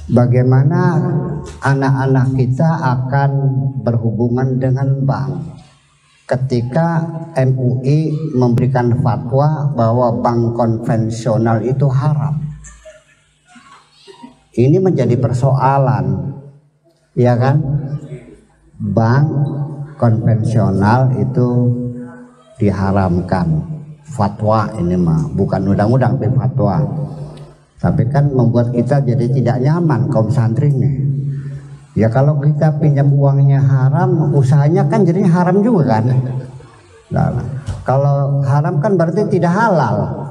bagaimana anak-anak kita akan berhubungan dengan bank ketika MUI memberikan fatwa bahwa bank konvensional itu haram. Ini menjadi persoalan, ya kan? Bank konvensional itu diharamkan. Fatwa ini mah bukan undang-undang, tapi fatwa. Tapi kan membuat kita jadi tidak nyaman kaum santri nih. Ya kalau kita pinjam uangnya haram, usahanya kan jadi haram juga kan. Nah, kalau haram kan berarti tidak halal.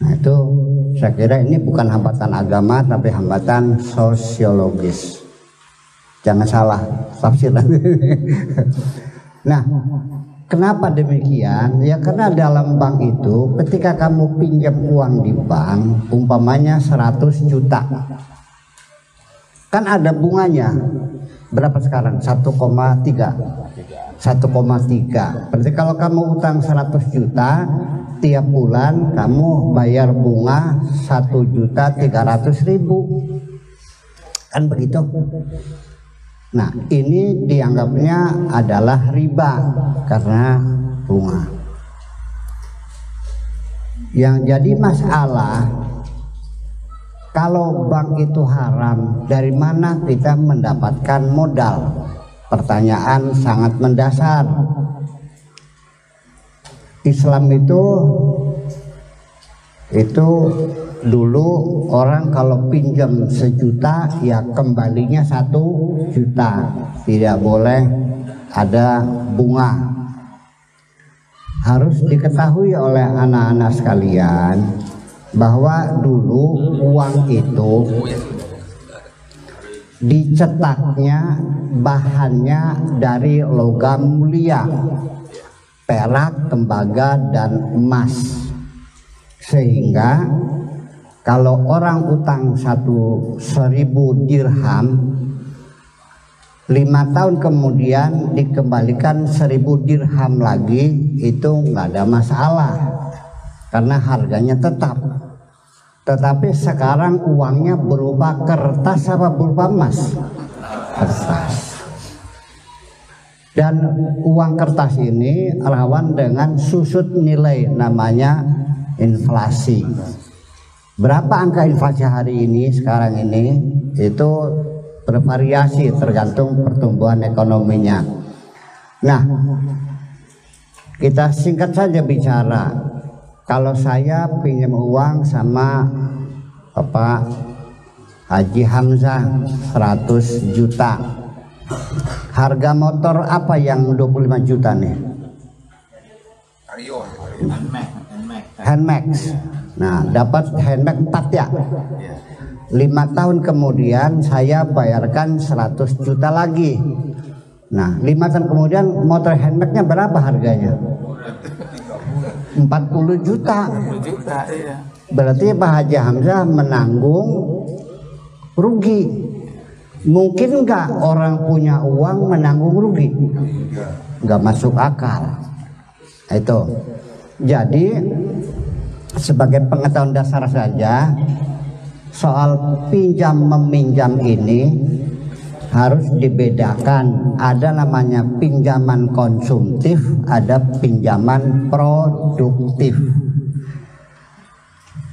Nah itu saya kira ini bukan hambatan agama tapi hambatan sosiologis. Jangan salah tafsiran. Nah, kenapa demikian? Ya karena dalam bank itu ketika kamu pinjam uang di bank, umpamanya 100 juta. Kan ada bunganya. Berapa sekarang? 1,3. 1,3. Berarti kalau kamu utang 100 juta, tiap bulan kamu bayar bunga 1.300.000. Kan begitu? Nah, ini dianggapnya adalah riba karena bunga. Yang jadi masalah, kalau bank itu haram, dari mana kita mendapatkan modal? Pertanyaan sangat mendasar. Islam itu dulu orang kalau pinjam 1 juta ya kembalinya 1 juta, tidak boleh ada bunga. Harus diketahui oleh anak-anak sekalian bahwa dulu uang itu dicetaknya bahannya dari logam mulia, perak, tembaga, dan emas. Sehingga kalau orang utang 1.000 dirham, 5 tahun kemudian dikembalikan 1.000 dirham lagi, itu nggak ada masalah karena harganya tetap. Tetapi sekarang uangnya berupa kertas apa berupa emas? Kertas. Dan uang kertas ini rawan dengan susut nilai, namanya inflasi. Berapa angka inflasi hari ini, sekarang ini? Itu bervariasi tergantung pertumbuhan ekonominya. Nah, kita singkat saja bicara. Kalau saya pinjam uang sama Bapak Haji Hamzah 100 juta. Harga motor apa yang 25 juta nih? Handmax. Nah, dapat Handmax 4 ya. 5 tahun kemudian saya bayarkan 100 juta lagi. Nah, 5 tahun kemudian motor Handmaxnya berapa harganya? 40 juta. Iya. Berarti Pak Haji Hamzah menanggung rugi. Mungkin nggak orang punya uang menanggung rugi? Nggak masuk akal. Itu. Jadi sebagai pengetahuan dasar saja, soal pinjam meminjam ini harus dibedakan. Ada namanya pinjaman konsumtif, ada pinjaman produktif.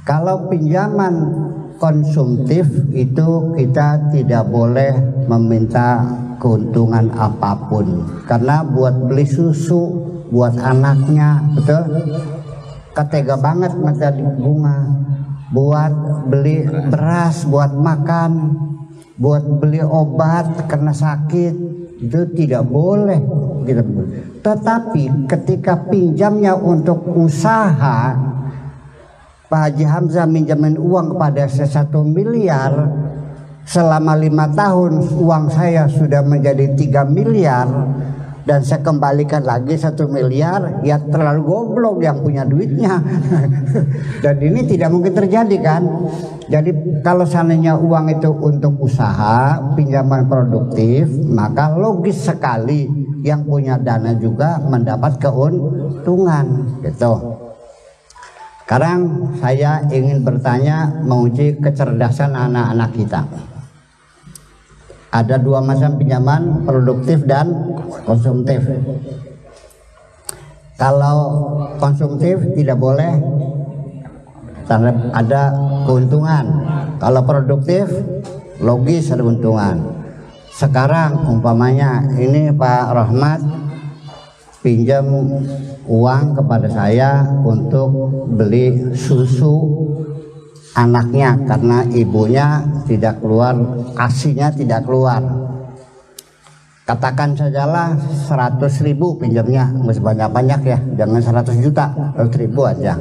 Kalau pinjaman konsumtif itu kita tidak boleh meminta keuntungan apapun, karena buat beli susu buat anaknya, betul? Ketega banget minta bunga. Buat beli beras buat makan, buat beli obat karena sakit, itu tidak boleh gitu. Tetapi ketika pinjamnya untuk usaha, Pak Haji Hamzah minjamin uang kepada saya 1 miliar, selama 5 tahun uang saya sudah menjadi 3 miliar dan saya kembalikan lagi 1 miliar, ya terlalu goblok yang punya duitnya. Dan ini tidak mungkin terjadi kan. Jadi kalau seandainya uang itu untuk usaha, pinjaman produktif, maka logis sekali yang punya dana juga mendapat keuntungan gitu. Sekarang saya ingin bertanya, menguji kecerdasan anak-anak kita. Ada dua macam pinjaman, produktif dan konsumtif. Kalau konsumtif tidak boleh ada keuntungan. Kalau produktif logis ada keuntungan. Sekarang umpamanya ini Pak Rahmat pinjam uang kepada saya untuk beli susu anaknya karena ibunya tidak keluar, ASInya tidak keluar. Katakan sajalah 100.000 pinjamnya, nggak sebanyak-banyak ya, jangan 100 juta, 100.000 aja.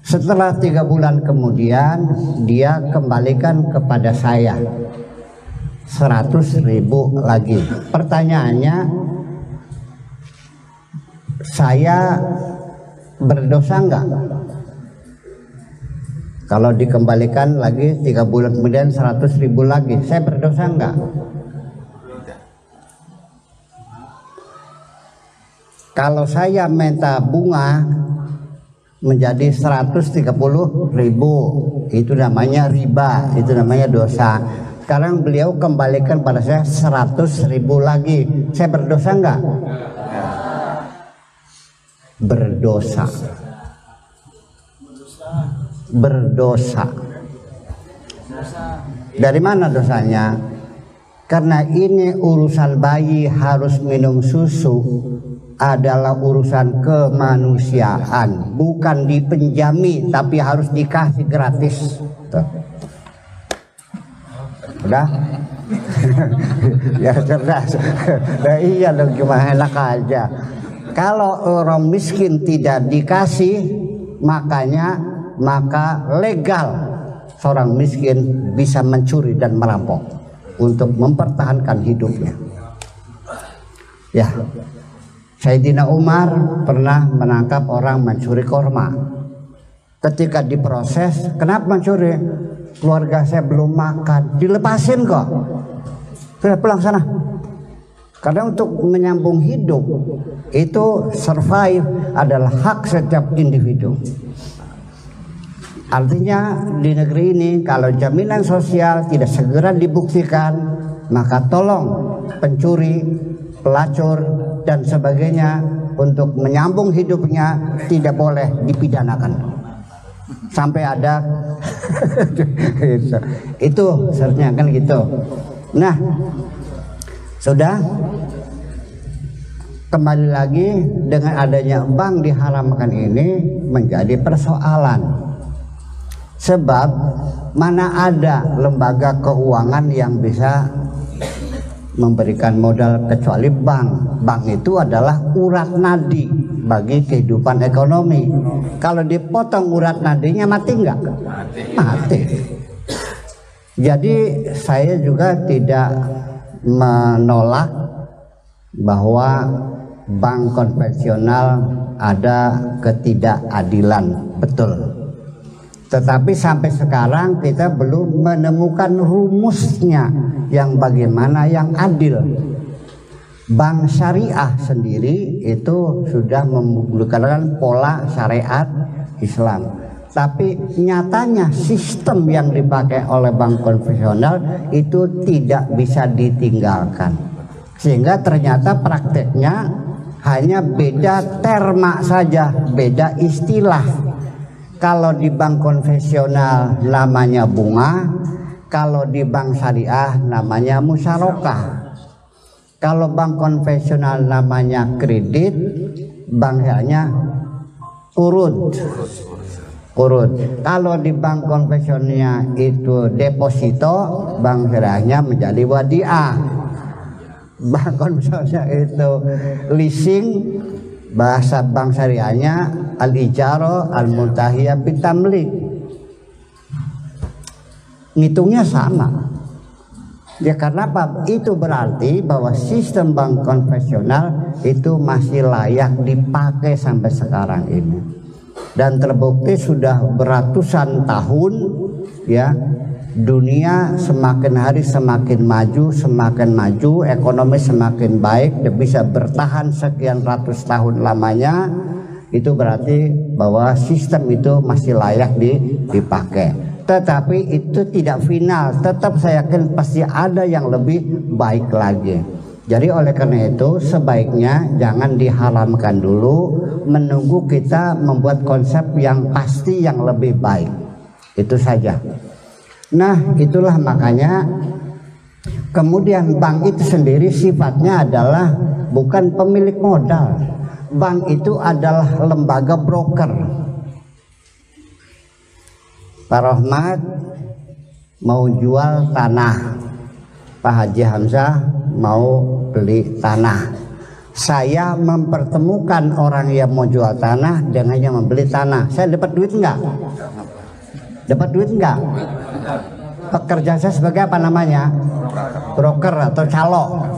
Setelah 3 bulan kemudian dia kembalikan kepada saya 100.000 lagi. Pertanyaannya, saya berdosa enggak? Kalau dikembalikan lagi 3 bulan kemudian 100.000 lagi, saya berdosa enggak? Kalau saya minta bunga menjadi 130.000, itu namanya riba, itu namanya dosa. Sekarang beliau kembalikan pada saya 100.000 lagi, saya berdosa enggak? Berdosa. Berdosa. Dari mana dosanya? Karena ini urusan bayi harus minum susu adalah urusan kemanusiaan, bukan dipenjami tapi harus dikasih gratis. Tuh. Udah? Ya cerdas. Nah, iya dong, cuma enak aja. Kalau orang miskin tidak dikasih, maka legal seorang miskin bisa mencuri dan merampok untuk mempertahankan hidupnya. Ya, Sayyidina Umar pernah menangkap orang mencuri korma. Ketika diproses, kenapa mencuri? Keluarga saya belum makan, dilepasin kok. Sudah pulang sana. Karena untuk menyambung hidup itu survive adalah hak setiap individu. Artinya di negeri ini kalau jaminan sosial tidak segera dibuktikan, maka tolong pencuri, pelacur dan sebagainya untuk menyambung hidupnya tidak boleh dipidanakan sampai ada itu seharusnya kan gitu. Nah, sudah kembali lagi dengan adanya bank diharamkan ini menjadi persoalan, sebab mana ada lembaga keuangan yang bisa memberikan modal kecuali bank. Bank itu adalah urat nadi bagi kehidupan ekonomi. Kalau dipotong urat nadinya mati enggak? Mati. Jadi saya juga tidak menolak bahwa bank konvensional ada ketidakadilan, betul. Tetapi sampai sekarang kita belum menemukan rumusnya yang bagaimana yang adil. Bank syariah sendiri itu sudah menggunakan pola syariat Islam. Tapi nyatanya sistem yang dipakai oleh bank konvensional itu tidak bisa ditinggalkan. Sehingga ternyata prakteknya hanya beda terma saja, beda istilah. Kalau di bank konvensional namanya bunga, kalau di bank syariah namanya musyarakah. Kalau bank konvensional namanya kredit, bank syariahnya urud. Kalau di bank konvensionalnya itu deposito, bank syariahnya menjadi wadiah. Bank konvensionalnya itu leasing, bahasa bank syariahnya al-ijaro al-muntahiyah bitamlik. Ngitungnya sama. Ya karena apa? Itu berarti bahwa sistem bank konvensional itu masih layak dipakai sampai sekarang ini. Dan terbukti sudah beratusan tahun ya, dunia semakin hari semakin maju, ekonomi semakin baik dan bisa bertahan sekian ratus tahun lamanya. Itu berarti bahwa sistem itu masih layak dipakai. tetapi itu tidak final. Tetap saya yakin pasti ada yang lebih baik lagi. Jadi oleh karena itu sebaiknya jangan diharamkan dulu, menunggu kita membuat konsep yang pasti yang lebih baik. Itu saja. Nah, itulah makanya kemudian bank itu sendiri sifatnya adalah bukan pemilik modal. Bank itu adalah lembaga broker. Pak Rohmat mau jual tanah, Pak Haji Hamzah mau beli tanah. Saya mempertemukan orang yang mau jual tanah dengan yang membeli tanah. Saya dapat duit enggak? Dapat duit enggak? Pekerjaan saya sebagai apa namanya? Broker atau calo.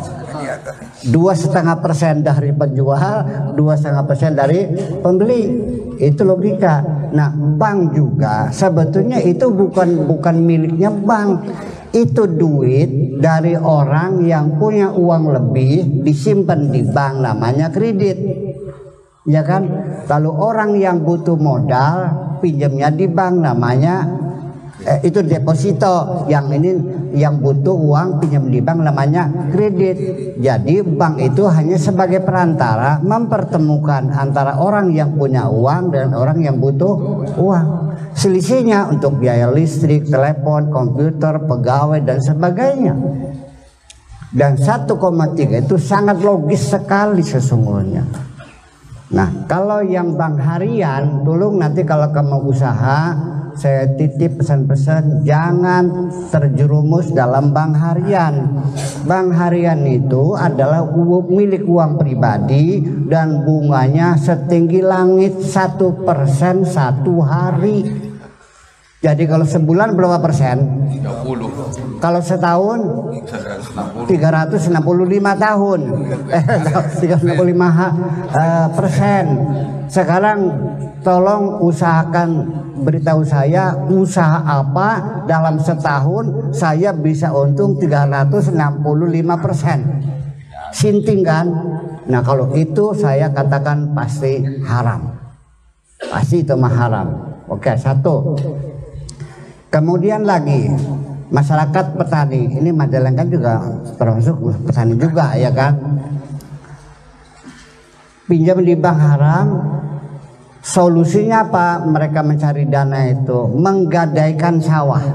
2,5% dari penjual, 2,5% dari pembeli. Itu logika. Nah, bank juga sebetulnya itu bukan miliknya bank. Itu duit dari orang yang punya uang lebih disimpan di bank, namanya kredit. Ya kan? Kalau orang yang butuh modal pinjamnya di bank, namanya itu deposito. Yang ini yang butuh uang pinjam di bank namanya kredit. Jadi bank itu hanya sebagai perantara mempertemukan antara orang yang punya uang dan orang yang butuh uang. Selisihnya untuk biaya listrik, telepon, komputer, pegawai dan sebagainya. Dan 1,3 itu sangat logis sekali sesungguhnya. Nah, kalau yang bank harian, tolong nanti kalau kamu usaha, saya titip pesan-pesan jangan terjerumus dalam bank harian. Bank harian itu adalah milik uang pribadi dan bunganya setinggi langit 1% satu hari. Jadi kalau sebulan berapa persen? 30. Kalau setahun 365 tahun. 365%. Sekarang tolong usahakan, beritahu saya usaha apa dalam setahun saya bisa untung 365%. Sinting kan? Nah, kalau itu saya katakan pasti haram. Pasti itu mah haram. Oke, satu. Kemudian lagi masyarakat petani, ini Majalengka juga termasuk petani juga ya kan. Pinjam di bank haram. Solusinya apa? Mereka mencari dana itu menggadaikan sawah.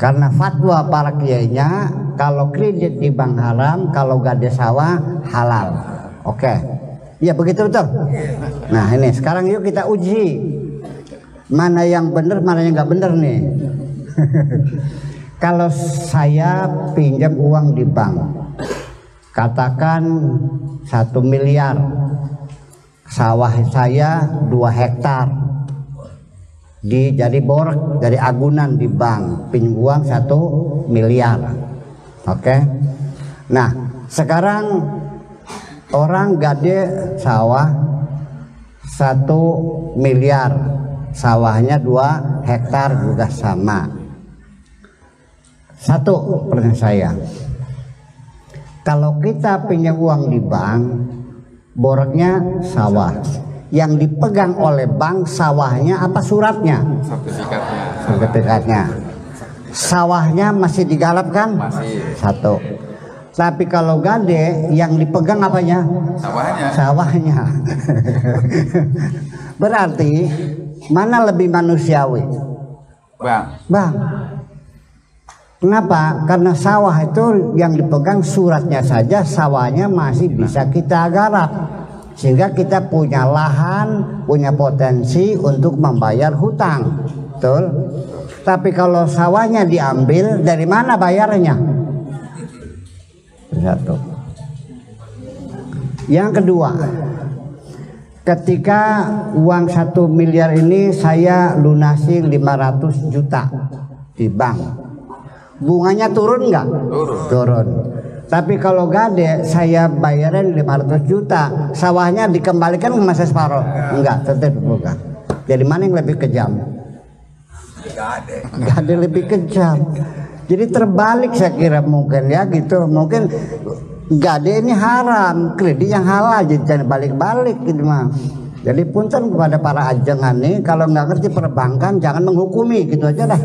Karena fatwa para kiainya kalau kredit di bank haram, kalau gadai sawah halal. Oke. Ya begitu betul. Nah ini sekarang yuk kita uji mana yang benar, mana yang nggak benar nih. Kalau saya pinjam uang di bank, katakan 1 miliar, sawah saya 2 hektar, jadi borek dari agunan di bank, pinjam uang 1 miliar. Oke. Nah sekarang orang gade sawah 1 miliar, sawahnya 2 hektar juga sama. Satu pertanyaan saya, kalau kita pinjam uang di bank, boreknya sawah, yang dipegang oleh bank sawahnya apa suratnya? Sertifikatnya. Sertifikatnya. Sawahnya masih digarap kan? Masih. Satu. Tapi kalau gade yang dipegang apanya? Sawahnya. Sawahnya. Berarti mana lebih manusiawi? Bang. Kenapa? Karena sawah itu yang dipegang suratnya saja, sawahnya masih bisa kita garap. Sehingga kita punya lahan, punya potensi untuk membayar hutang. Betul? Tapi kalau sawahnya diambil, dari mana bayarnya? Satu. Yang kedua, ketika uang 1 miliar ini saya lunasi 500 juta di bank, bunganya turun nggak? Turun. Tapi kalau gade saya bayarin 500 juta, sawahnya dikembalikan ke masa separuh? Enggak, tetap bukan. Jadi mana yang lebih kejam? Gade lebih kejam. Jadi terbalik saya kira mungkin ya gitu. Mungkin gade ini haram, kredit yang halal, jadi jangan balik-balik gitu mah. Jadi punten kepada para ajengan nih, kalau nggak ngerti perbankan jangan menghukumi, gitu aja dah.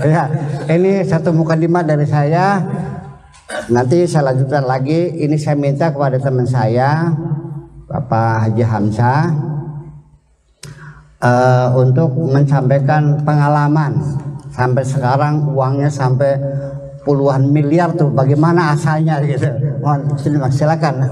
Ya, ini satu mukadimah dari saya. Nanti saya lanjutkan lagi. Ini saya minta kepada teman saya, Bapak Haji Hamzah, untuk menyampaikan pengalaman. Sampai sekarang uangnya sampai puluhan miliar tuh, bagaimana asalnya gitu. Mohon silakan.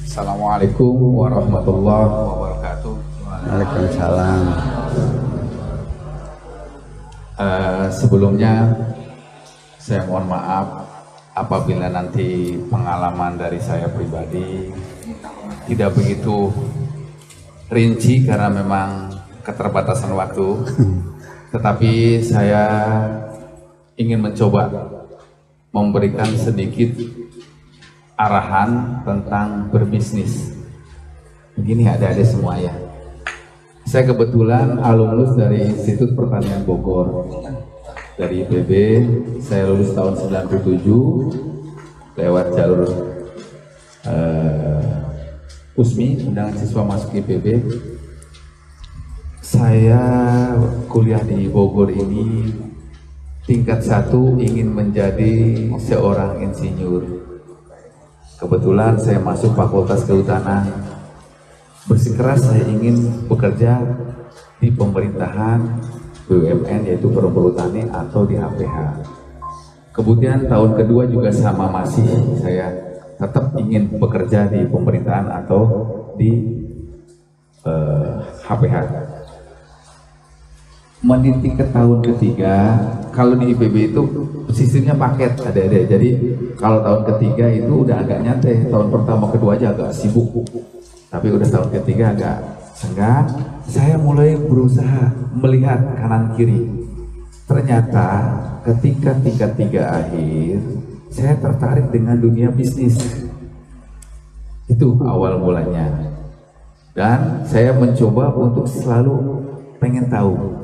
Assalamualaikum warahmatullahi wabarakatuh. Waalaikumsalam. Sebelumnya saya mohon maaf apabila nanti pengalaman dari saya pribadi tidak begitu rinci karena memang keterbatasan waktu, tetapi saya ingin mencoba memberikan sedikit arahan tentang berbisnis. Begini adik-adik semua ya, saya kebetulan alumnus dari Institut Pertanian Bogor dari IPB. Saya lulus tahun 97 lewat jalur USMI, undangan siswa masuk IPB. Saya kuliah di Bogor ini tingkat 1 ingin menjadi seorang insinyur. Kebetulan saya masuk Fakultas Kehutanan. Bersikeras saya ingin bekerja di pemerintahan BUMN, yaitu Perhutani atau di HPH. Kemudian tahun kedua juga sama, masih saya tetap ingin bekerja di pemerintahan atau di HPH. Meniti ke tahun ketiga, kalau di IPB itu sistemnya paket adik-adik. Jadi kalau tahun ketiga itu udah agak nyantai, tahun pertama kedua aja agak sibuk. Tapi udah tahun ketiga agak senggang, saya mulai berusaha melihat kanan kiri. Ternyata ketika tingkat 3 akhir, saya tertarik dengan dunia bisnis. Itu awal mulanya. Dan saya mencoba untuk selalu pengen tahu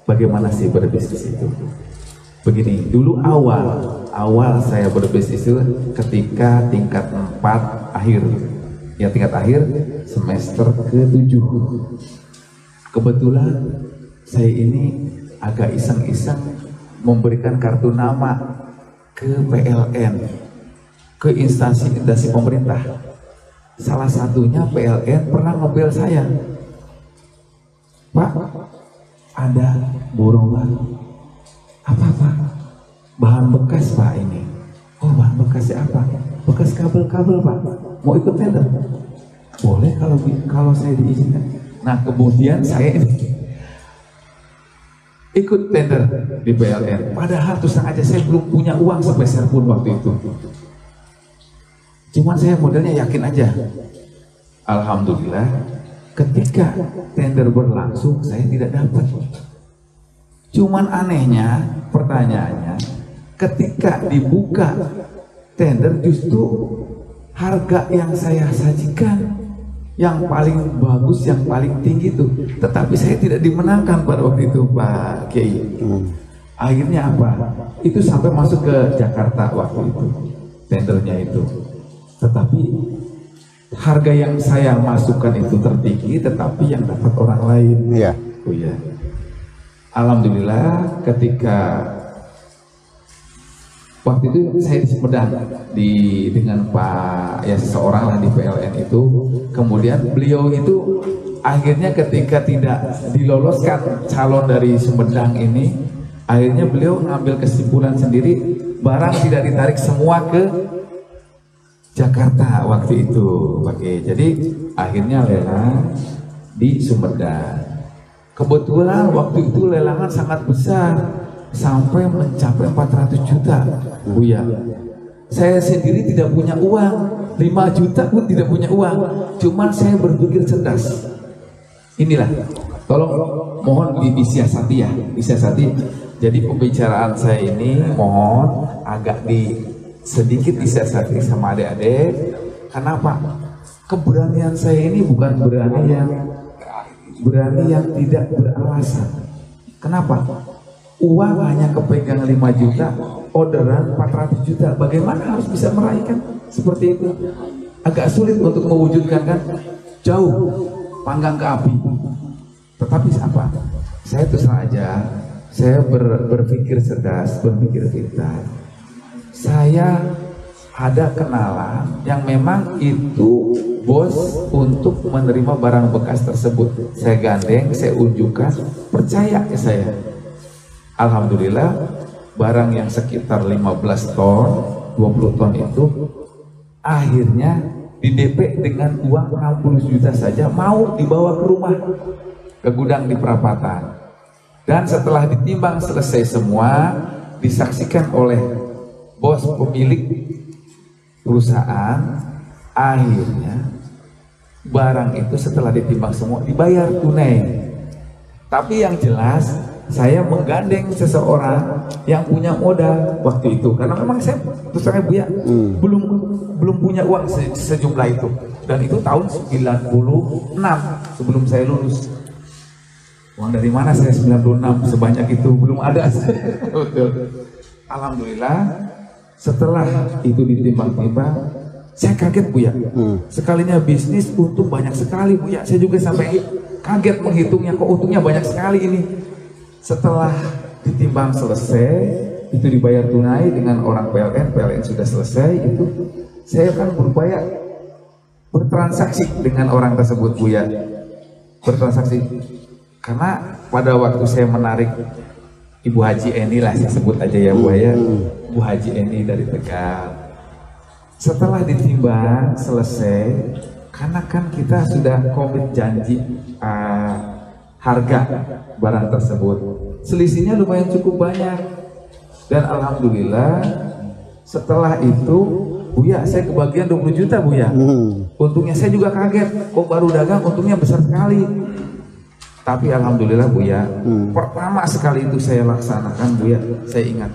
bagaimana sih berbisnis itu. Begini, dulu awal saya berbisnis itu ketika tingkat 4 akhir. Ya, tingkat akhir semester ke-7. Kebetulan saya ini agak iseng-iseng memberikan kartu nama ke PLN, ke instansi-instansi pemerintah. Salah satunya PLN pernah ngebel saya, Pak, ada borongan apa Pak? Bahan bekas Pak ini. Oh, bahan bekasnya apa? Bekas kabel-kabel Pak. Mau ikut tender? Boleh kalau saya diizinkan. Nah, kemudian saya ini ikut tender di PLN. Padahal terus aja saya belum punya uang sepeser pun waktu itu. Cuman saya modelnya yakin aja. Alhamdulillah, ketika tender berlangsung saya tidak dapat. Cuman anehnya, pertanyaannya, ketika dibuka tender justru harga yang saya sajikan yang paling bagus, yang paling tinggi itu, tetapi saya tidak dimenangkan pada waktu itu Pak Kiai. Akhirnya apa? Itu sampai masuk ke Jakarta waktu itu tendernya itu, tetapi harga yang saya masukkan itu tertinggi, tetapi yang dapat orang lain. Iya. Oh ya. Alhamdulillah ketika waktu itu saya di Sumedang dengan Pak ya seseorang lah di PLN itu. Kemudian beliau itu akhirnya ketika tidak diloloskan calon dari Sumedang ini, akhirnya beliau ngambil kesimpulan sendiri, barang tidak ditarik semua ke Jakarta waktu itu. Oke, jadi akhirnya lelang di Sumedang. Kebetulan waktu itu lelangan sangat besar, sampai mencapai 400 juta. Buya, saya sendiri tidak punya uang, 5 juta pun tidak punya uang. Cuman saya berpikir cerdas. Inilah, tolong mohon disiasati ya, disiasati. Jadi pembicaraan saya ini mohon agak sedikit disiasati sama adik-adik. Kenapa? Keberanian saya ini bukan berani yang tidak beralasan. Kenapa? uang hanya kepegang 5 juta, orderan 400 juta. Bagaimana harus bisa meraihkan seperti itu? Agak sulit untuk mewujudkan kan? Jauh panggang ke api. Tetapi apa? Saya terus aja, saya berpikir cerdas, berpikir pintar. Saya ada kenalan yang memang itu bos untuk menerima barang bekas tersebut. Saya gandeng, saya unjukkan, percaya ke saya. Alhamdulillah, barang yang sekitar 15 ton, 20 ton itu akhirnya di DP dengan uang 60 juta saja, mau dibawa ke rumah, ke gudang di perapatan. Dan setelah ditimbang selesai semua, disaksikan oleh bos pemilik perusahaan, akhirnya barang itu setelah ditimbang semua dibayar tunai. Tapi yang jelas saya menggandeng seseorang yang punya modal waktu itu, karena memang saya terus terang Bu ya, belum punya uang sejumlah itu, dan itu tahun 96 sebelum saya lulus. Uang dari mana saya 96 sebanyak itu, belum ada. Alhamdulillah setelah itu ditimbang-timbang, saya kaget Bu ya. Sekalinya bisnis untung banyak sekali Bu ya. Saya juga sampai kaget menghitungnya, kok untungnya banyak sekali ini. Setelah ditimbang selesai, itu dibayar tunai dengan orang PLN sudah selesai, itu saya kan berupaya bertransaksi dengan orang tersebut Bu ya. Bertransaksi. Karena pada waktu saya menarik Ibu Haji Eni lah, saya sebut aja ya Bu ya. Bu Haji Eni dari Tegal. Setelah ditimbang selesai, karena kan kita sudah komit janji harga barang tersebut, selisihnya lumayan cukup banyak. Dan alhamdulillah setelah itu Bu ya, saya kebagian 20 juta Bu ya. Untungnya saya juga kaget, kok baru dagang untungnya besar sekali. Tapi alhamdulillah Bu ya, pertama sekali itu saya laksanakan Bu ya, saya ingat,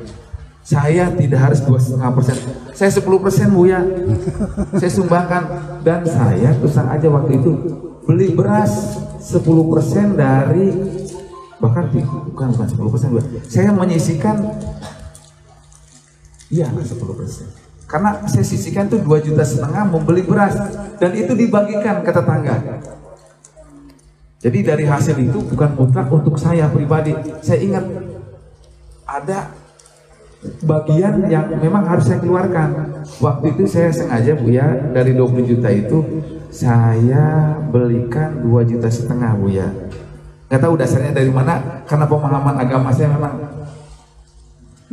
saya tidak harus 2,5%, saya 10% Bu ya, saya sumbangkan. Dan saya terus aja waktu itu beli beras 10% dari, bahkan bukan 10% Bu, saya menyisihkan, iya 10%, karena saya sisihkan tuh 2,5 juta membeli beras, dan itu dibagikan ke tetangga. Jadi dari hasil itu bukan mutlak untuk saya pribadi. Saya ingat ada bagian yang memang harus saya keluarkan. Waktu itu saya sengaja Bu ya, dari 20 juta itu saya belikan 2,5 juta Bu ya. Nggak tahu dasarnya dari mana, karena pemahaman agama saya memang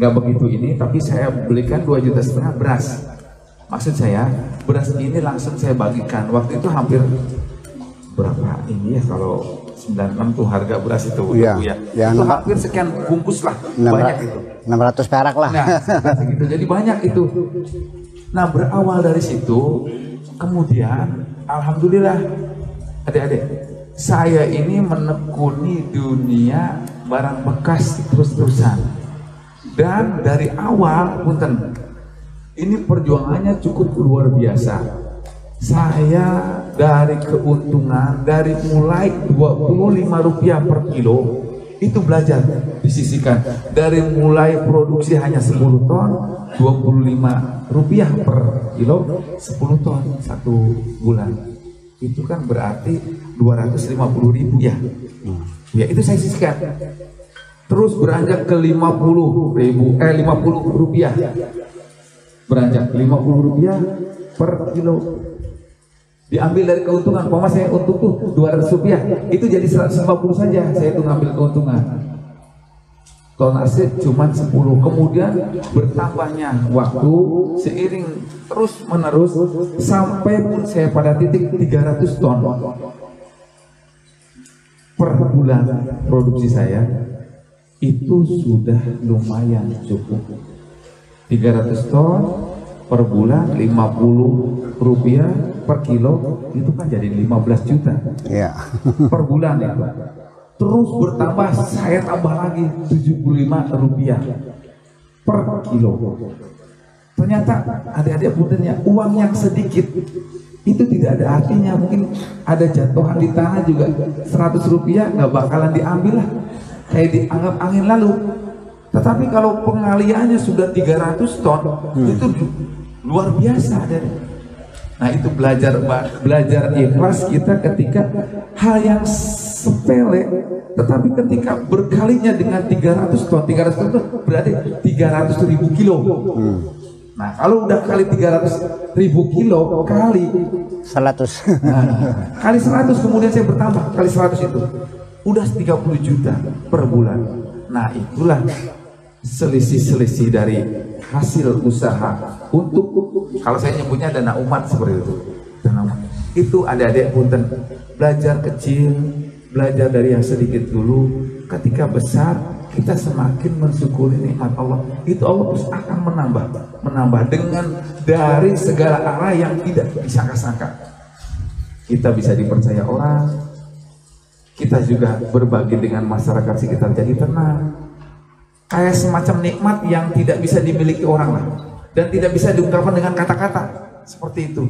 nggak begitu ini, tapi saya belikan 2,5 juta beras. Maksud saya, beras ini langsung saya bagikan. Waktu itu hampir berapa ini ya, kalau 96 tuh harga beras itu ya, Bu ya. Ya, Itu hampir sekian bungkus lah, banyak itu. 600 perak lah. Nah, segitu. Jadi banyak itu. Nah, berawal dari situ, kemudian alhamdulillah adik-adik, saya ini menekuni dunia barang bekas terus-terusan. Dan dari awal, punten, ini perjuangannya cukup luar biasa. Saya dari keuntungan, dari mulai Rp25 per kilo, itu belajar disisihkan. Dari mulai produksi hanya 10 ton, Rp25 per kilo, 10 ton satu bulan. Itu kan berarti 250.000 ya. Ya itu saya sisihkan. Terus beranjak ke 50 rupiah. Beranjak 50 rupiah per kilo. Diambil dari keuntungan, pokoknya saya untung tuh 200 rupiah, itu jadi 150 saja saya itu ngambil keuntungan. Tonase cuma 10. Kemudian bertambahnya waktu seiring terus menerus sampai pun saya pada titik 300 ton per bulan produksi saya. Itu sudah lumayan cukup. 300 ton per bulan, 50 rupiah per kilo, itu kan jadi 15 juta ya. per bulan itu. Terus bertambah, saya tambah lagi 75 rupiah per kilo. Ternyata adik-adik puntennya, uang yang sedikit itu tidak ada artinya. Mungkin ada jatuhan di tanah juga 100 rupiah nggak bakalan diambil lah, kayak dianggap angin lalu. Tetapi kalau pengaliannya sudah 300 ton, itu luar biasa dari. Nah itu belajar ikhlas kita ketika hal yang sepele, tetapi ketika berkalinya dengan 300 ton itu berarti 300.000 kilo. Nah kalau udah kali 300.000 kilo kali 100. Kali 100 kemudian saya bertambah kali 100 itu udah 30 juta per bulan. Nah itulah selisih-selisih dari hasil usaha untuk, kalau saya nyebutnya dana umat seperti itu. Dana umat. Itu adik-adik punten, belajar kecil, belajar dari yang sedikit dulu. Ketika besar kita semakin mensyukuri nikmat Allah, itu Allah terus akan menambah dengan dari segala arah yang tidak disangka-sangka. Kita bisa dipercaya orang, kita juga berbagi dengan masyarakat sekitar jadi tenang. Kayak semacam nikmat yang tidak bisa dimiliki orang lah, dan tidak bisa diungkapkan dengan kata-kata seperti itu.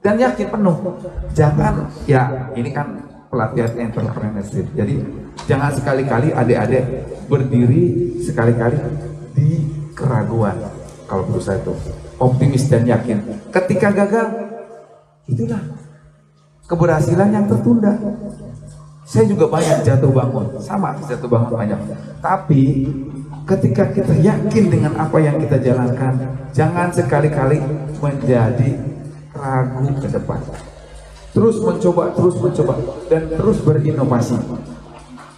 Dan yakin penuh, jangan, ya ini kan pelatihan entrepreneurship, jadi jangan sekali-kali adik-adik berdiri sekali-kali di keraguan. Kalau berusaha itu optimis dan yakin, ketika gagal itulah keberhasilan yang tertunda. Saya juga banyak jatuh bangun, sama jatuh bangun banyak. Tapi ketika kita yakin dengan apa yang kita jalankan, jangan sekali-kali menjadi ragu ke depan. Terus mencoba, dan terus berinovasi.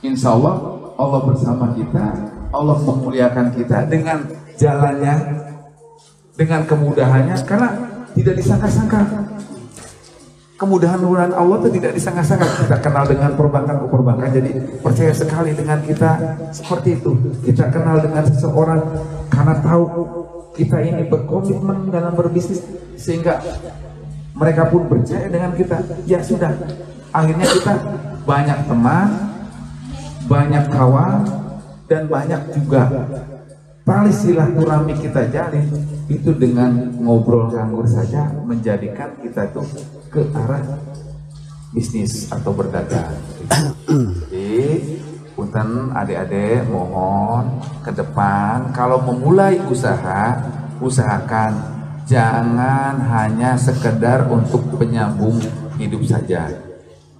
Insya Allah, Allah bersama kita, Allah memuliakan kita dengan jalannya, dengan kemudahannya, karena tidak disangka-sangka. Kemudahan Allah itu tidak disangka-sangka. Kita kenal dengan perbankan, jadi percaya sekali dengan kita seperti itu. Kita kenal dengan seseorang karena tahu kita ini berkomitmen dalam berbisnis, sehingga mereka pun percaya dengan kita. Ya sudah, akhirnya kita banyak teman, banyak kawan, dan banyak juga tali silaturahmi kita jalin itu dengan ngobrol nganggur saja, menjadikan kita itu ke arah bisnis atau berdagang. Jadi punten adik-adik, mohon ke depan kalau memulai usaha, usahakan jangan hanya sekedar untuk penyambung hidup saja.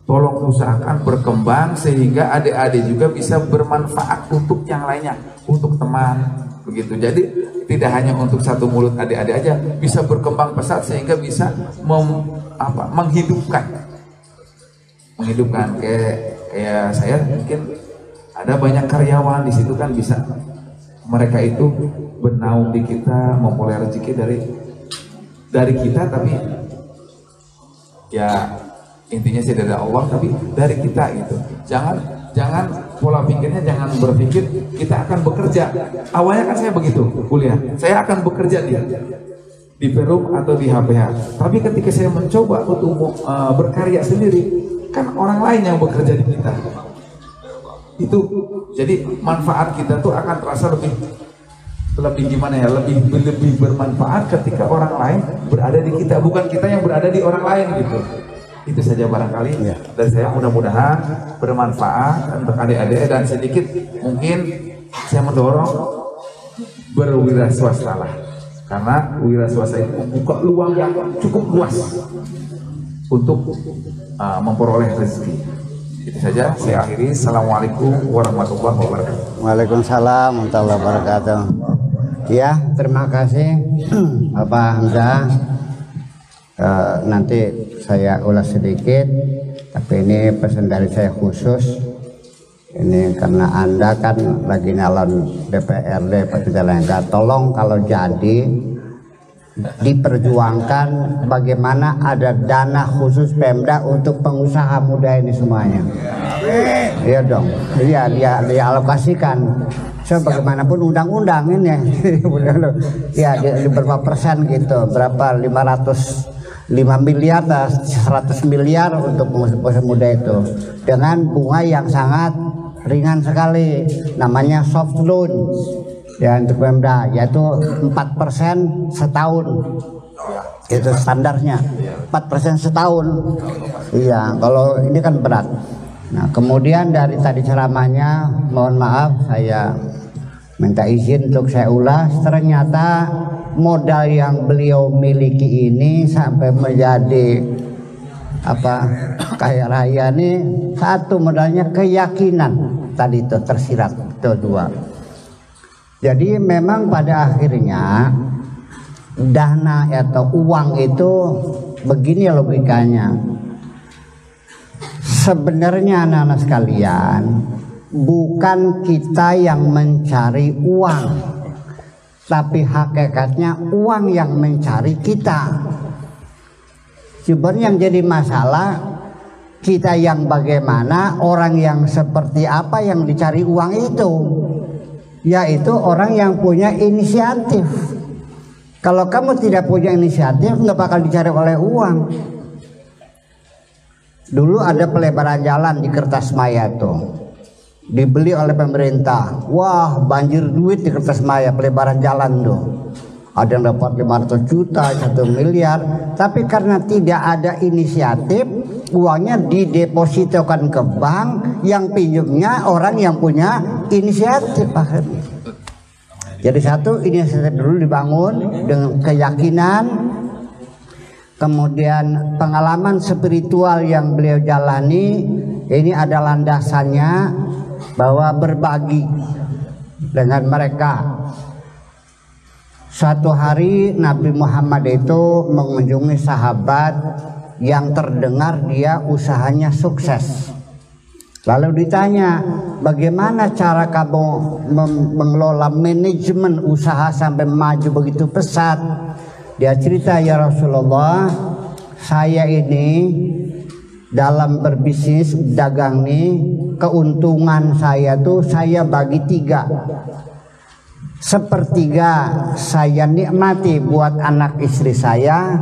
Tolong usahakan berkembang sehingga adik-adik juga bisa bermanfaat untuk yang lainnya, untuk teman, begitu. Jadi tidak hanya untuk satu mulut adik-adik aja, bisa berkembang pesat sehingga bisa menghidupkan kayak saya mungkin ada banyak karyawan di situ kan, bisa mereka itu bernaung di kita, memulai rezeki dari kita, tapi ya intinya sih dari Allah, tapi dari kita gitu. Jangan pola pikirnya, jangan berpikir kita akan bekerja. Awalnya kan saya begitu kuliah, saya akan bekerja di Perum atau di HPH. Tapi ketika saya mencoba untuk berkarya sendiri, kan orang lain yang bekerja di kita. Itu jadi manfaat kita tuh akan terasa lebih gimana ya, lebih bermanfaat ketika orang lain berada di kita, bukan kita yang berada di orang lain gitu. Itu saja barangkali dari saya, mudah-mudahan bermanfaat untuk adik-adik, dan sedikit mungkin saya mendorong berwirausaha, karena wirausaha itu membuka luang yang cukup luas untuk memperoleh rezeki. Itu saja, saya akhiri. Assalamualaikum warahmatullahi wabarakatuh. Waalaikumsalam warahmatullahi wabarakatuh. Ya, terima kasih Bapak Hamzah. Nanti saya ulas sedikit, tapi ini pesan dari saya khusus. Ini karena Anda kan lagi nyalon DPRD Pejalengka, tolong kalau jadi diperjuangkan bagaimana ada dana khusus Pemda untuk pengusaha muda ini semuanya. Iya dong, iya dialokasikan. So bagaimanapun undang-undang ini ya di berapa persen gitu, berapa 5 miliar, 100 miliar untuk pengusaha muda itu dengan bunga yang sangat ringan sekali, namanya soft loan ya untuk Pemda, yaitu 4% setahun. Itu standarnya 4% setahun. Iya, kalau ini kan berat. Nah, kemudian dari tadi ceramahnya, mohon maaf saya minta izin untuk saya ulas. Ternyata modal yang beliau miliki ini sampai menjadi kaya raya nih, satu modalnya keyakinan tadi itu tersirat, itu dua. Jadi memang pada akhirnya dana atau uang itu begini logikanya. Sebenarnya anak-anak sekalian, bukan kita yang mencari uang, tapi hakikatnya uang yang mencari kita. Sebenarnya yang jadi masalah kita yang bagaimana, orang yang seperti apa yang dicari uang itu, yaitu orang yang punya inisiatif. Kalau kamu tidak punya inisiatif, nggak bakal dicari oleh uang. Dulu ada pelebaran jalan di Kertasmaya tuh, dibeli oleh pemerintah. Wah, banjir duit di Kertasmaya, pelebaran jalan tuh. Ada yang dapat 500 juta, 1 miliar. Tapi karena tidak ada inisiatif, uangnya didepositokan ke bank, yang pinjamnya orang yang punya inisiatif. Jadi satu, inisiatif dulu dibangun dengan keyakinan. Kemudian pengalaman spiritual yang beliau jalani, ini ada landasannya bahwa berbagi dengan mereka. Suatu hari Nabi Muhammad itu mengunjungi sahabat yang terdengar dia usahanya sukses. Lalu ditanya, bagaimana cara kamu mengelola manajemen usaha sampai maju begitu pesat? Dia cerita, ya Rasulullah, saya ini dalam berbisnis dagang nih, keuntungan saya tuh saya bagi 3. Sepertiga saya nikmati buat anak istri saya,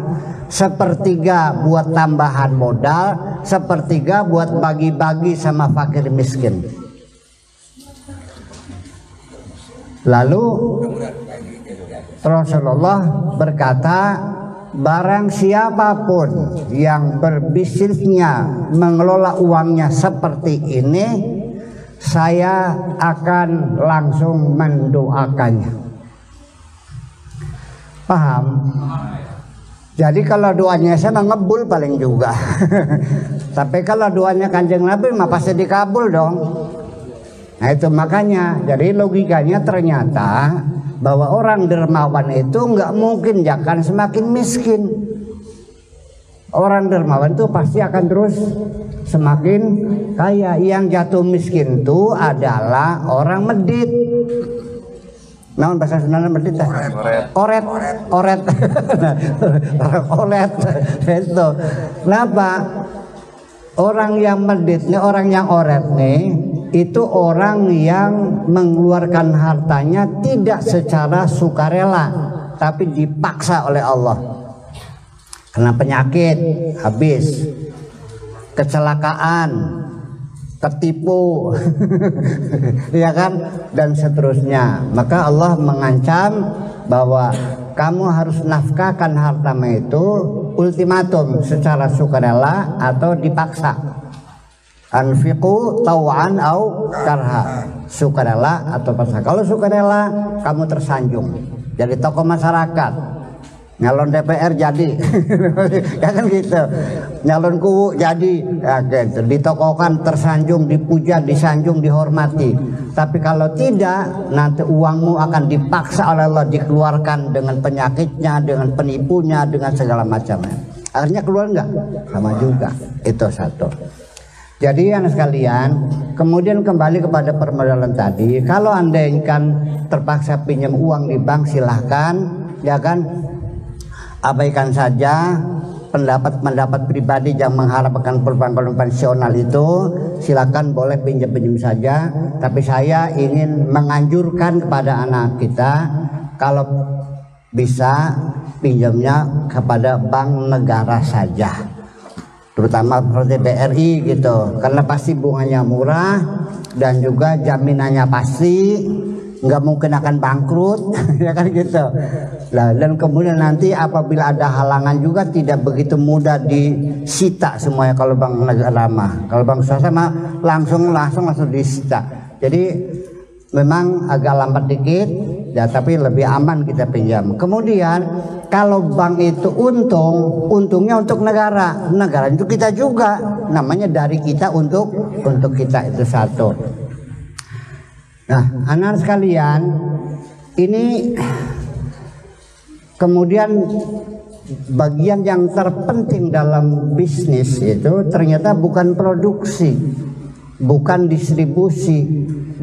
sepertiga buat tambahan modal, sepertiga buat bagi-bagi sama fakir miskin. Lalu Rasulullah berkata, barang siapapun yang berbisnisnya mengelola uangnya seperti ini, saya akan langsung mendoakannya. Paham? Jadi kalau doanya saya ngebul paling juga. Tapi kalau doanya Kanjeng Nabi mah pasti dikabul dong. Nah itu makanya, jadi logikanya ternyata bahwa orang dermawan itu nggak mungkin akan semakin miskin. Orang dermawan itu pasti akan terus semakin kaya. Yang jatuh miskin itu adalah orang medit. Namun bahasa Sunda medit, oret. Orang oret itu. Kenapa? Orang yang medit nih, orang yang oret nih, itu orang yang mengeluarkan hartanya tidak secara sukarela, tapi dipaksa oleh Allah. Kena penyakit habis, kecelakaan, ketipu, ya kan, dan seterusnya. Maka Allah mengancam bahwa kamu harus nafkahkan hartamu itu ultimatum secara sukarela atau dipaksa. Anfiqu taw'an au karha, sukarela atau paksa. Kalau sukarela kamu tersanjung jadi tokoh masyarakat. Nyalon DPR jadi, ya kan gitu. Nyalon kuwu jadi, ya gitu. Ditokohkan, tersanjung, dipuja, disanjung, dihormati. Tapi kalau tidak, nanti uangmu akan dipaksa oleh Allah, dikeluarkan dengan penyakitnya, dengan penipunya, dengan segala macamnya. Akhirnya keluar enggak? Sama juga. Itu satu. Jadi anak sekalian, kemudian kembali kepada permodalan tadi. Kalau Anda kan terpaksa pinjam uang di bank, silahkan, ya kan. Abaikan saja pendapat pribadi yang mengharapkan perubahan pensional itu, silakan boleh pinjam saja. Tapi saya ingin menganjurkan kepada anak kita, kalau bisa pinjamnya kepada bank negara saja, terutama seperti BRI gitu, karena pasti bunganya murah dan juga jaminannya pasti, nggak mungkin akan bangkrut, ya kan gitu. Nah, dan kemudian nanti apabila ada halangan juga tidak begitu mudah disita semuanya kalau bank negara mah. Kalau bank swasta mah langsung disita. Jadi memang agak lambat dikit ya, tapi lebih aman kita pinjam. Kemudian kalau bank itu untungnya untuk negara itu kita juga, namanya dari kita untuk kita, itu satu. Nah, anak sekalian, ini kemudian bagian yang terpenting dalam bisnis itu ternyata bukan produksi, bukan distribusi,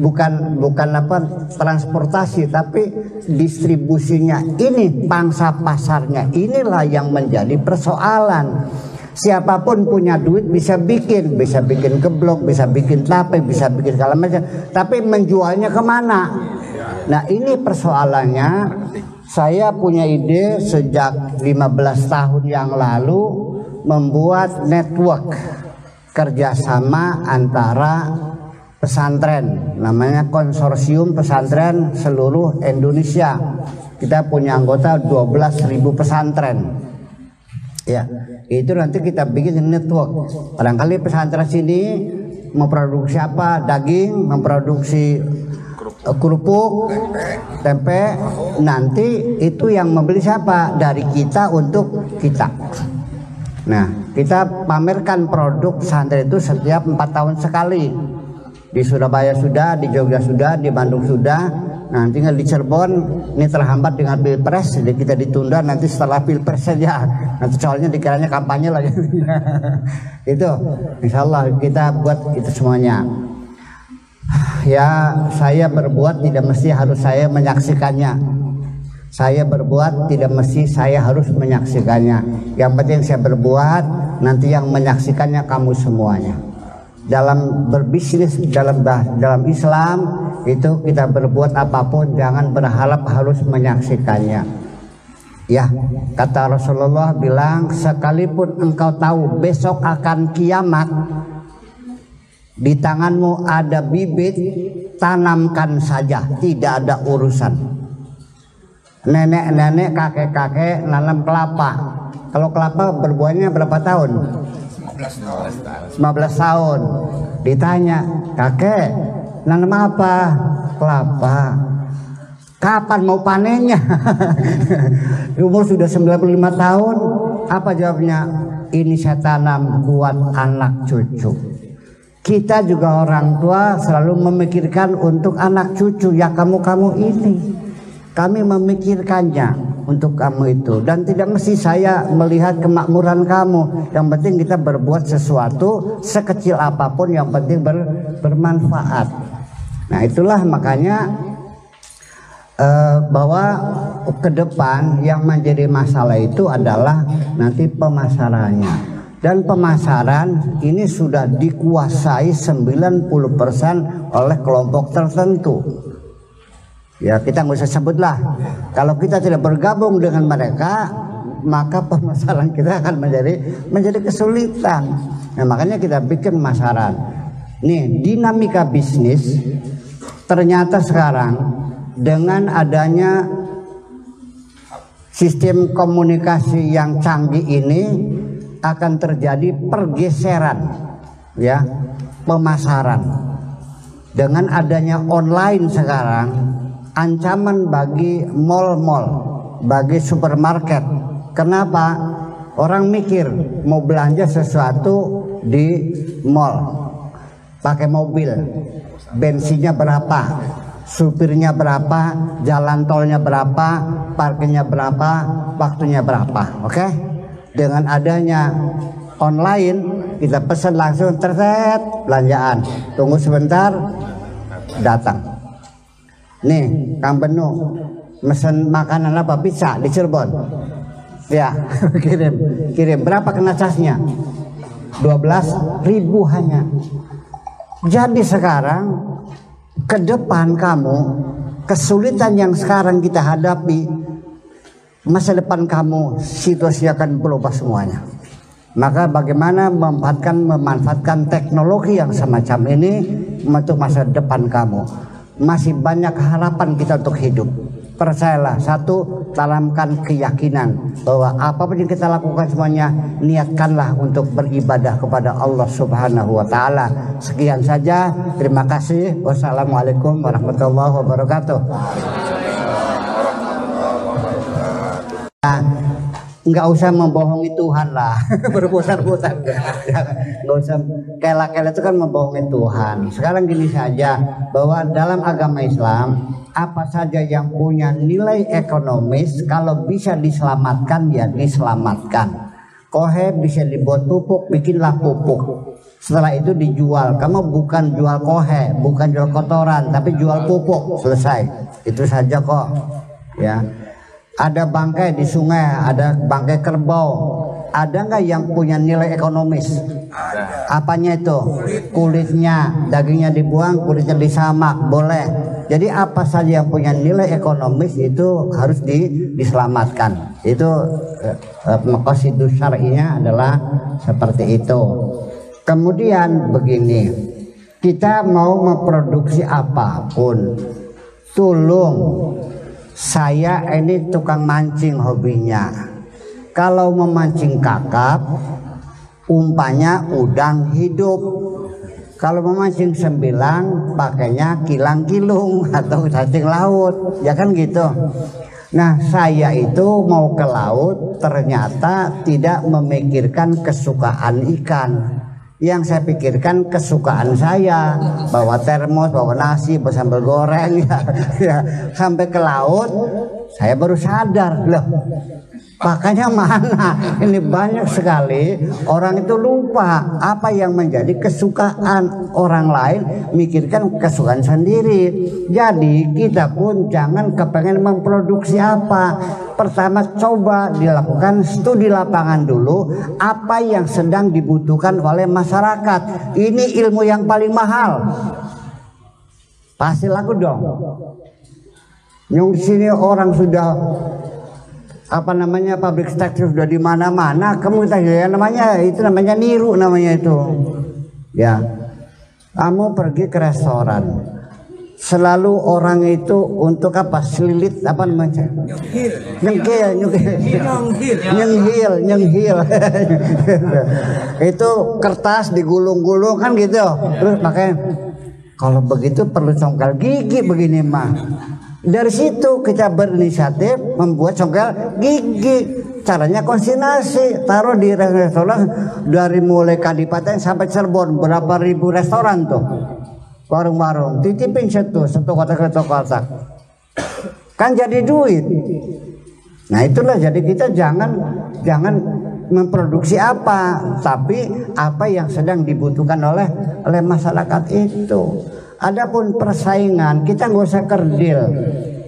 bukan transportasi, tapi distribusinya ini, pangsa pasarnya inilah yang menjadi persoalan. Siapapun punya duit bisa bikin geblok, bisa bikin tape, bisa bikin segala macam, tapi menjualnya kemana? Nah, ini persoalannya. Saya punya ide sejak 15 tahun yang lalu membuat network kerjasama antara pesantren, namanya Konsorsium Pesantren Seluruh Indonesia. Kita punya anggota 12.000 pesantren. Ya, itu nanti kita bikin network. Barangkali pesantren sini memproduksi apa? Daging, memproduksi kerupuk, tempe, nanti itu yang membeli siapa? Dari kita untuk kita. Nah, kita pamerkan produk pesantren itu setiap 4 tahun sekali. Di Surabaya sudah, di Jogja sudah, di Bandung sudah. Nah, tinggal di Cirebon ini terhambat dengan Pilpres, jadi kita ditunda nanti setelah Pilpres saja. Nanti soalnya dikiranya kampanye lagi. Itu, insya Allah kita buat itu semuanya. Ya, saya berbuat tidak mesti harus saya menyaksikannya. Saya berbuat tidak mesti saya harus menyaksikannya. Yang penting saya berbuat, nanti yang menyaksikannya kamu semuanya. Dalam berbisnis, dalam Islam itu kita berbuat apapun jangan berharap harus menyaksikannya. Ya, kata Rasulullah bilang, sekalipun engkau tahu besok akan kiamat, di tanganmu ada bibit, tanamkan saja, tidak ada urusan. Nenek-nenek, kakek-kakek nanam kelapa. Kalau kelapa berbuahnya berapa tahun? 15 tahun. Ditanya, kakek nanam apa? Kelapa. Kapan mau panennya? Umur sudah 95 tahun. Apa jawabnya? Ini saya tanam buat anak cucu. Kita juga orang tua selalu memikirkan untuk anak cucu ya, kamu ini. Kami memikirkannya untuk kamu itu, dan tidak mesti saya melihat kemakmuran kamu. Yang penting kita berbuat sesuatu sekecil apapun, yang penting bermanfaat. Nah, itulah makanya bahwa ke depan yang menjadi masalah itu adalah nanti pemasarannya. Dan pemasaran ini sudah dikuasai 90% oleh kelompok tertentu. Ya, kita nggak usah sebutlah. Kalau kita tidak bergabung dengan mereka, maka pemasaran kita akan menjadi kesulitan. Nah, makanya kita bikin pemasaran. Nih, dinamika bisnis ternyata sekarang dengan adanya sistem komunikasi yang canggih ini akan terjadi pergeseran, ya, pemasaran. Dengan adanya online sekarang, ancaman bagi mal-mal, bagi supermarket. Kenapa? Orang mikir mau belanja sesuatu di mal, pakai mobil, bensinnya berapa, supirnya berapa, jalan tolnya berapa, parkirnya berapa, waktunya berapa. Oke? Dengan adanya online, kita pesan langsung terset belanjaan, tunggu sebentar datang. Nih, Kang Benu mesen makanan apa? Pizza di Cirebon. Ya, kirim. Berapa kena casnya? 12.000 hanya. Jadi sekarang ke depan kamu, kesulitan yang sekarang kita hadapi, masa depan kamu situasi akan berubah semuanya. Maka bagaimana memanfaatkan teknologi yang semacam ini untuk masa depan kamu. Masih banyak harapan kita untuk hidup. Percayalah, satu, tanamkan keyakinan bahwa apapun yang kita lakukan semuanya niatkanlah untuk beribadah kepada Allah Subhanahu wa taala. Sekian saja, terima kasih. Wassalamualaikum warahmatullahi wabarakatuh. Nggak usah membohongi Tuhan lah. Berputar-putar nggak usah. Kela-kela itu kan membohongi Tuhan. Sekarang gini saja, bahwa dalam agama Islam apa saja yang punya nilai ekonomis kalau bisa diselamatkan ya diselamatkan. Kohe bisa dibuat pupuk, bikinlah pupuk. Setelah itu dijual. Kamu bukan jual kohe, bukan jual kotoran, tapi jual pupuk. Selesai. Itu saja kok. Ya. Ada bangkai di sungai, ada bangkai kerbau. Ada nggak yang punya nilai ekonomis? Apanya itu? Kulitnya, dagingnya dibuang, kulitnya disamak, boleh. Jadi apa saja yang punya nilai ekonomis itu harus diselamatkan. Itu maqasidus syar'inya adalah seperti itu. Kemudian begini, kita mau memproduksi apapun, tolong. Saya ini tukang mancing hobinya. Kalau memancing kakap, umpannya udang hidup. Kalau memancing sembilang, pakainya kilang-kilung atau cacing laut, ya kan gitu. Nah, saya itu mau ke laut, ternyata tidak memikirkan kesukaan ikan. Yang saya pikirkan kesukaan saya, bawa termos, bawa nasi, bawa sambal goreng, ya. Sampai ke laut saya baru sadar, loh makanya mana ini banyak sekali orang itu lupa apa yang menjadi kesukaan orang lain, mikirkan kesukaan sendiri. Jadi kita pun jangan kepengen memproduksi apa. Pertama coba dilakukan studi lapangan dulu, apa yang sedang dibutuhkan oleh masyarakat. Ini ilmu yang paling mahal. Pasti laku dong. Yang sini orang sudah pabrik tekstil sudah di mana-mana, kamu kita namanya niru namanya itu. Ya. Kamu pergi ke restoran. Selalu orang itu untuk apa? Selilit apa namanya? Nyengil. Itu kertas digulung-gulung kan gitu. Terus makanya kalau begitu perlu congkel gigi begini mah. Dari situ kita berinisiatif membuat congkel gigi. Caranya konsignasi, taruh di restoran dari mulai Kadipaten sampai Cirebon, berapa ribu restoran tuh, warung-warung, titipin satu kotak-kotak, kan jadi duit. Nah itulah, jadi kita jangan memproduksi apa, tapi apa yang sedang dibutuhkan oleh masyarakat itu. Adapun persaingan, kita nggak usah kerdil.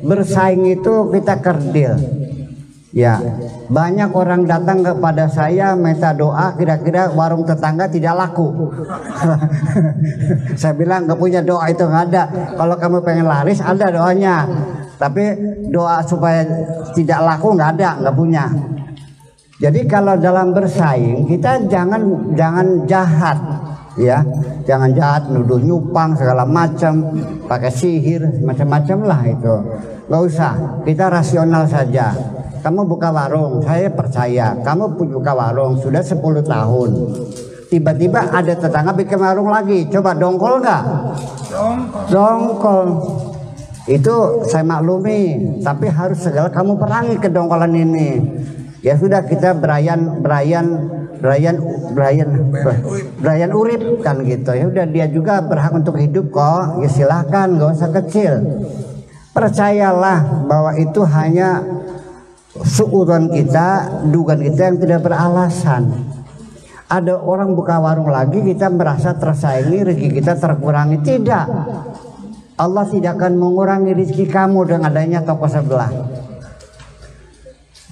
Bersaing itu kita kerdil. Ya, banyak orang datang kepada saya minta doa, kira-kira warung tetangga tidak laku. Saya bilang nggak punya doa itu nggak ada. Kalau kamu pengen laris ada doanya, tapi doa supaya tidak laku nggak ada, nggak punya. Jadi kalau dalam bersaing kita jangan jahat. Ya, jangan jahat, nuduh nyupang segala macam, pakai sihir macam-macam lah itu. Gak usah, kita rasional saja. Kamu buka warung, saya percaya kamu buka warung sudah 10 tahun. Tiba-tiba ada tetangga bikin warung lagi, coba dongkol nggak? Dongkol. Itu saya maklumi, tapi harus segala kamu perangi kedongkolan ini. Ya sudah, kita Brian urip kan gitu. Ya udah, dia juga berhak untuk hidup kok. Ya silahkan, gak usah kecil. Percayalah bahwa itu hanya suudzon kita, dugaan kita yang tidak beralasan. Ada orang buka warung lagi, kita merasa tersaingi, rezeki kita terkurangi. Tidak. Allah tidak akan mengurangi rezeki kamu dengan adanya toko sebelah.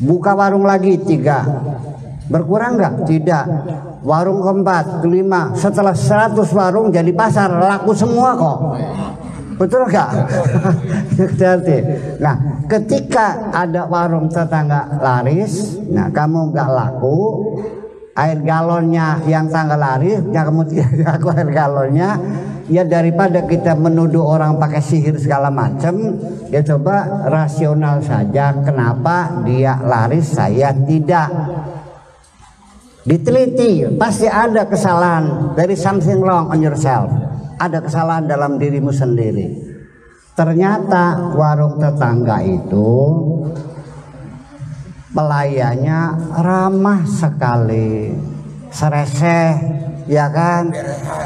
Buka warung lagi 3, berkurang nggak? Tidak. Warung keempat, kelima, setelah 100 warung jadi pasar, laku semua kok. Betul nggak? Nah, ketika ada warung tetangga laris, nah kamu nggak laku, air galonnya yang tangga laris, yang kamu tidak laku air galonnya, Ya daripada kita menuduh orang pakai sihir segala macam, ya coba rasional saja. Kenapa dia laris, saya tidak? Diteliti, pasti ada kesalahan. There is something wrong on yourself. Ada kesalahan dalam dirimu sendiri. Ternyata warung tetangga itu pelayannya ramah sekali, sereseh, ya kan?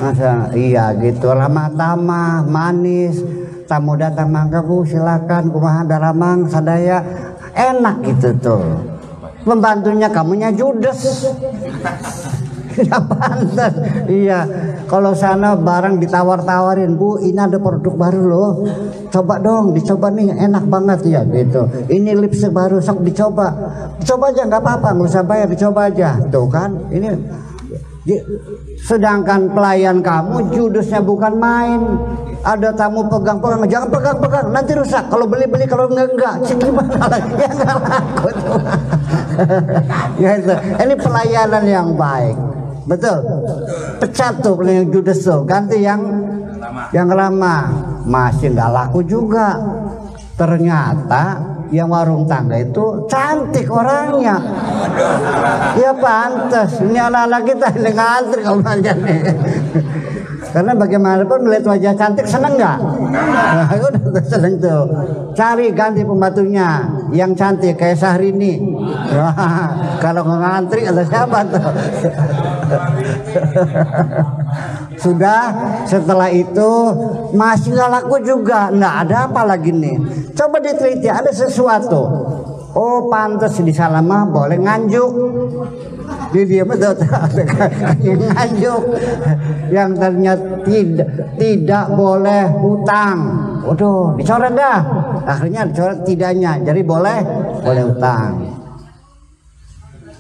Masa, iya gitu, ramah tamah, manis. Tamu datang mangga bu, silakan, kumaha daramang sadaya, enak gitu tuh. Pembantunya kamunya judes. Tidak pantas. Iya, kalau sana barang ditawar-tawarin, bu ini ada produk baru loh, coba dong, dicoba nih, enak banget ya gitu. Ini lipstick baru, sok dicoba, coba aja nggak apa-apa, nggak usah bayar, dicoba aja, tuh kan. Ini sedangkan pelayan kamu judusnya bukan main. Ada tamu pegang-pegang, jangan pegang-pegang, nanti rusak. Kalau beli-beli, kalau enggak, gimana lagi? Ya nggak laku tuh. Ya itu, ini pelayanan yang baik. Betul, pecat tuh yang judes tuh, ganti yang lama. Masih nggak laku juga. Ternyata yang warung tangga itu cantik orangnya. Ya pantas, ini anak-anak kita ini ngantri kalau nanya nih. Karena bagaimanapun melihat wajah cantik seneng nggak? Nah, udah seneng tuh. Cari ganti pembantunya yang cantik kayak Syahrini. Kalau nggak ngantri ada siapa tuh? Sudah, setelah itu masih nggak laku juga. Nggak ada apa lagi nih. Coba diteliti, ada sesuatu. Oh pantas di sana mah boleh nganjuk. Dia betul nganjuk. Yang ternyata tidak boleh hutang. Waduh, dicoret dah. Akhirnya dicoret tidaknya. Jadi boleh hutang.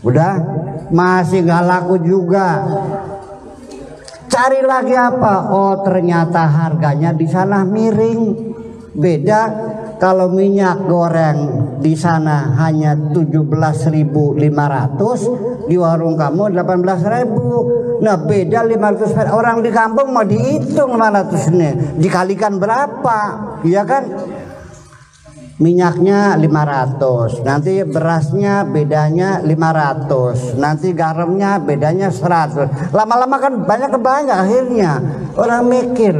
Udah, masih nggak laku juga. Cari lagi apa? Oh ternyata harganya di sana miring. Beda. Kalau minyak goreng di sana hanya 17.500, di warung kamu 18.000. Nah beda 500. Orang di kampung mau dihitung 500 nih, dikalikan berapa, ya kan? Minyaknya 500, nanti berasnya bedanya 500, nanti garamnya bedanya 100. Lama-lama kan banyak akhirnya orang mikir.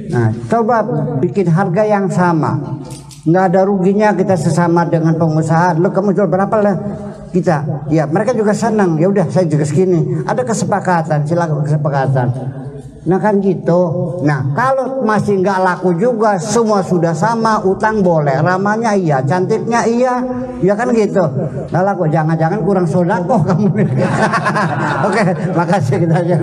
Nah coba bikin harga yang sama. Nggak ada ruginya kita sesama dengan pengusaha. Lo kamu jual berapa lah kita? Ya mereka juga senang. Ya udah saya juga segini. Ada kesepakatan, silakan kesepakatan. Nah kan gitu. Nah kalau masih nggak laku juga, semua sudah sama, utang boleh, ramanya iya, cantiknya iya, ya kan gitu. Nggak laku, jangan-jangan kurang sodako kamu. Oke, makasih kita aja.